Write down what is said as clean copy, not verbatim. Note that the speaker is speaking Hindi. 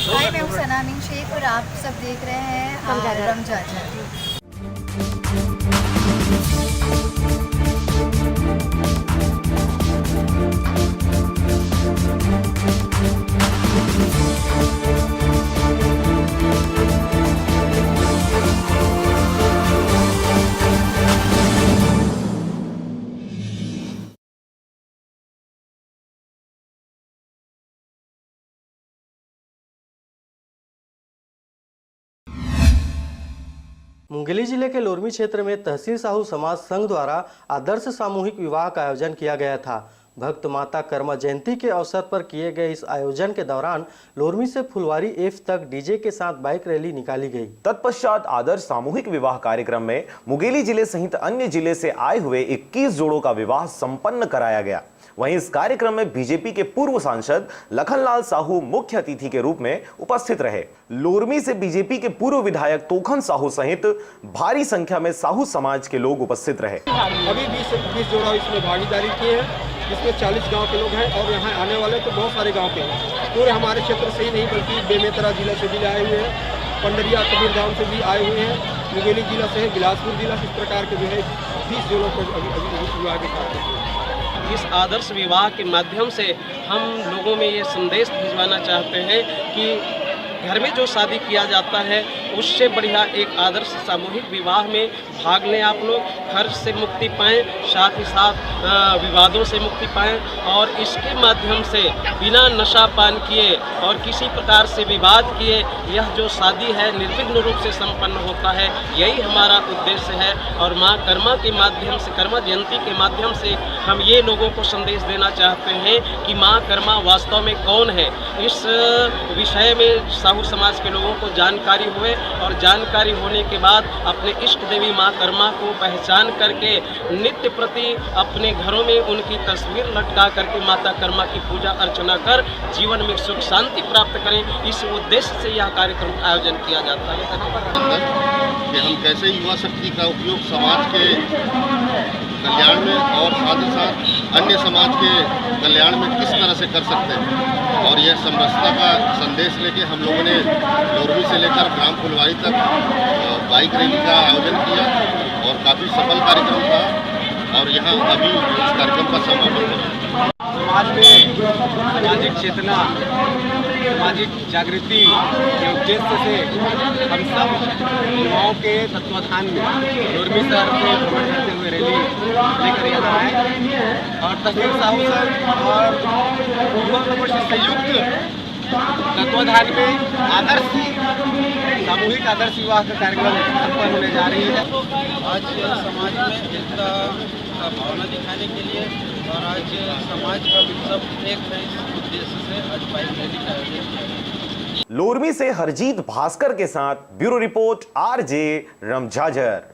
हाय, मैं हूँ सना अमीन शेख और आप सब देख रहे हैं रमजाजर। मुंगेली जिले के लोरमी क्षेत्र में तहसील साहू समाज संघ द्वारा आदर्श सामूहिक विवाह का आयोजन किया गया था। भक्त माता कर्मा जयंती के अवसर पर किए गए इस आयोजन के दौरान लोरमी से फुलवारी एफ तक डीजे के साथ बाइक रैली निकाली गई। तत्पश्चात आदर्श सामूहिक विवाह कार्यक्रम में मुंगेली जिले सहित अन्य जिले से आए हुए 21 जोड़ों का विवाह संपन्न कराया गया। वहीं इस कार्यक्रम में बीजेपी के पूर्व सांसद लखनलाल साहू मुख्य अतिथि के रूप में उपस्थित रहे। लोरमी से बीजेपी के पूर्व विधायक तोखन साहू सहित भारी संख्या में साहू समाज के लोग उपस्थित रहे। अभी 20 जोड़ा इसमें भागीदारी किए हैं, जिसमें 40 गांव के लोग हैं और यहाँ आने वाले तो बहुत सारे गांव के हैं। पूरे हमारे क्षेत्र से ही नहीं बल्कि बेमेतरा जिला से भी आए हुए हैं, पंडरिया कबीर गाँव से भी आए हुए हैं, मुंगेली जिला से है, बिलासपुर जिला से। इस प्रकार के जो है 20 जोड़ों को अभी विवाह के साथ इस आदर्श विवाह के माध्यम से हम लोगों में ये संदेश भिजवाना चाहते हैं कि घर में जो शादी किया जाता है उससे बढ़िया एक आदर्श सामूहिक विवाह में भाग लें। आप लोग खर्च से मुक्ति पाएँ, साथ ही साथ विवादों से मुक्ति पाएँ और इसके माध्यम से बिना नशा पान किए और किसी प्रकार से विवाद किए यह जो शादी है निर्विघ्न रूप से संपन्न होता है। यही हमारा उद्देश्य है और माँ कर्मा के माध्यम से, कर्मा जयंती के माध्यम से हम ये लोगों को संदेश देना चाहते हैं कि माँ कर्मा वास्तव में कौन है। इस विषय में साहू समाज के लोगों को जानकारी हुए और जानकारी होने के बाद अपने इष्ट देवी माँ कर्मा को पहचान करके नित्य प्रति अपने घरों में उनकी तस्वीर लटका करके माता कर्मा की पूजा अर्चना कर जीवन में सुख शांति प्राप्त करें। इस उद्देश्य से यह कार्यक्रम का आयोजन किया जाता है कि हम कैसे युवा शक्ति का उपयोग समाज के कल्याण में और साथ ही साथ अन्य समाज के कल्याण में किस तरह से कर सकते हैं। और यह समरसता का संदेश लेके हम लोगों ने लोरमी से लेकर ग्राम फुलवारी तक बाइक रैली का आयोजन किया और काफ़ी सफल कार्यक्रम था और यहाँ अभी इस कार्यक्रम का समापन हुआ। समाज में सामाजिक चेतना, सामाजिक जागृति के उद्देश्य से हम सब युवाओं के तत्वाधान में लोरमी शहर से भ्रमण करते हुए रैली लेकर यहाँ आए और तहसील साहू और युवा नंबर से संयुक्त तत्वाधान में आदर्श सामूहिक आदर्श विवाह का कार्यक्रम संपन्न होने जा रही है। आज समाज में एकता का भावना दिखाने के लिए और आज समाज का सब एक है इस उद्देश्य से आज बाइक रैली का आयोजन किया गया। लोरमी से हरजीत भास्कर के साथ ब्यूरो रिपोर्ट RJ रमजाजर।